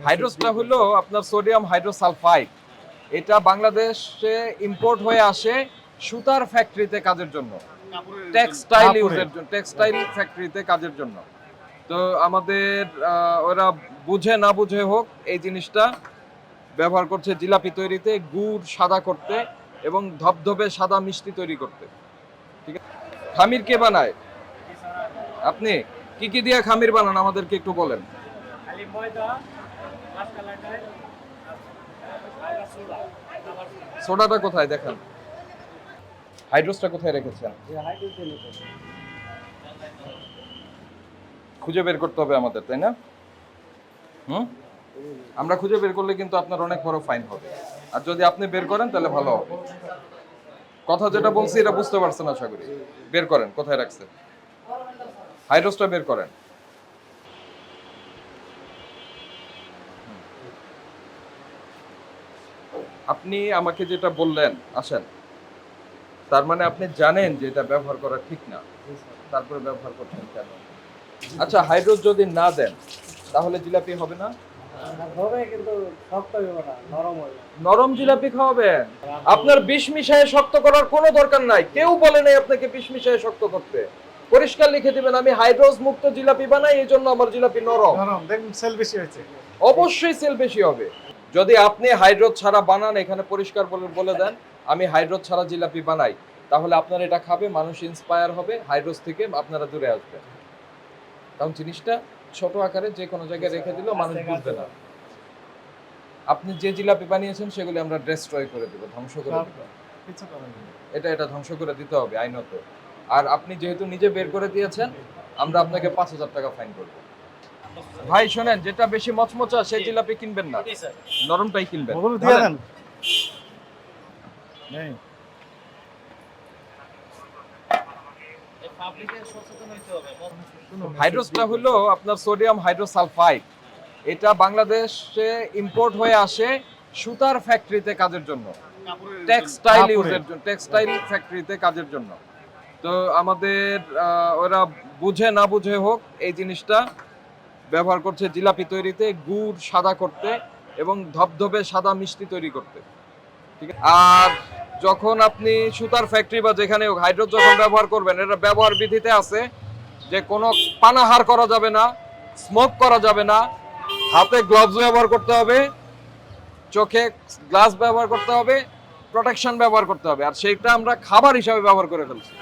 হাইড্রোসটা হলো আপনার sodium hydrosulphide. এটা বাংলাদেশে ইম্পোর্ট হয়ে আসে সুতার ফ্যাক্টরিতে কাজের জন্য, টেক্সটাইল ইউজের জন্য, টেক্সটাইল ফ্যাক্টরিতে কাজের জন্য। তো আমাদের ওরা বুঝে না বুঝে হোক এই জিনিসটা ব্যবহার করছে জিলাপি তৈরিতে, গুড় সাদা করতে এবং ধবধবে সাদা মিষ্টি তৈরি করতে। ঠিক আছে, খামির কে বানায়? আপনি কি কি দিয়ে খামির বানান আমাদেরকে একটু বলেন। সোডাটা কোথায় দেখেন, হাইড্রোসটা কোথায় রেখেছেন? খুঁজে বের করতে হবে আমাদের, তাই না? আমরা খুঁজে বের করলে কিন্তু আপনার অনেক বড় ফাইন হবে, আর যদি আপনি বের করেন তাহলে ভালো হবে। কথা যেটা বলছি এটা বুঝতে পারছেন আশা করি। বের করেন কোথায় রাখছেন, হাইড্রোসটা বের করেন। আপনি আমাকে যেটা বললেন আসেন, তার মানে আপনি জানেন যে এটা ব্যবহার করা ঠিক না, তারপরে ব্যবহার করছেন কেন? আচ্ছা, হাইড্রোস যদি না দেন তাহলে জিলাপি হবে না? নরম জিলাপি খাওয়াবেন? আপনার বিষ মিশায় শক্ত করার কোনো দরকার নাই, কেউ বলে নাই আপনাকে বিষ মিশায় শক্ত করতে। পরিষ্কার লিখে দিবেন আমি হাইড্রোস মুক্ত জিলাপি বানাই, এই জন্য আমার জিলাপি নরম। দেখুন সেল বেশি হয়েছে। অবশ্যই সেল বেশি হবে। যদি আপনি হাইড্রোস ছাড়া বানান, এখানে পরিষ্কার বলে দেন আমি হাইড্রোস ছাড়া জিলাপি বানাই, তাহলে আপনার এটা খাবে মানুষ ইন্সপায়ার হবে, হাইড্রোস থেকে আপনারা দূরে আসবেন। কারণ জিনিসটা ছোট আকারে যে কোনো জায়গায় রেখে দিলেও মানুষ বুঝবে না। আপনি যে জিলাপি বানিয়েছেন সেগুলি আমরা ডেস্ট্রয় করে দেব, ধ্বংস করে দেব। এটা ধ্বংস করে দিতে হবে আইনত। আর আপনি যেহেতু নিজে বের করে দিয়েছেন, আমরা আপনাকে 5,000 টাকা ফাইন করব। ভাই শোনেন, যেটা বেশি মচমচা সেই জিলাপি কিনবেন না, নরমটাই কিনবেন। ওগুলো দিয়ে দেন। হাইড্রোসটা হলো আপনার সোডিয়াম হাইড্রোসালফাইড। এটা বাংলাদেশে ইম্পোর্ট হয়ে আসে সুতার ফ্যাক্টরিতে কাজের জন্য, টেক্সটাইল ইউজের জন্য, টেক্সটাইল ফ্যাক্টরিতে কাজের জন্য। তো আমাদের ওরা বুঝে না বুঝে হোক এই জিনিসটা ব্যবহার করছে জিলাপি তৈরিতে, গুড় সাদা করতে এবং ধবধবে সাদা মিষ্টি তৈরি করতে। ঠিক আছে, আর যখন আপনি সুতার ফ্যাক্টরি বা যেখানে হাইড্রোস যখন ব্যবহার করবেন, এটা ব্যবহার বিধিতে আছে যে কোনো পানাহার করা যাবে না, স্মোক করা যাবে না, হাতে গ্লাভস ব্যবহার করতে হবে, চোখে গ্লাস ব্যবহার করতে হবে, প্রোটেকশন ব্যবহার করতে হবে। আর সেইটা আমরা খাবার হিসাবে ব্যবহার করে ফেলছি,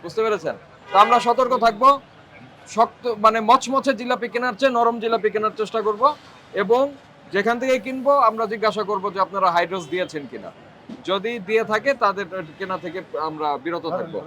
বুঝতে পেরেছেন? তো আমরা সতর্ক থাকবো, শক্ত মানে মচমচে জিলাপি কেনার চেয়ে নরম জিলাপি কেনার চেষ্টা করব, এবং যেখান থেকে কিনবো আমরা জিজ্ঞাসা করব যে আপনারা হাইড্রোস দিয়েছেন কিনা। যদি দিয়ে থাকে তাদের কেনা থেকে আমরা বিরত থাকবো।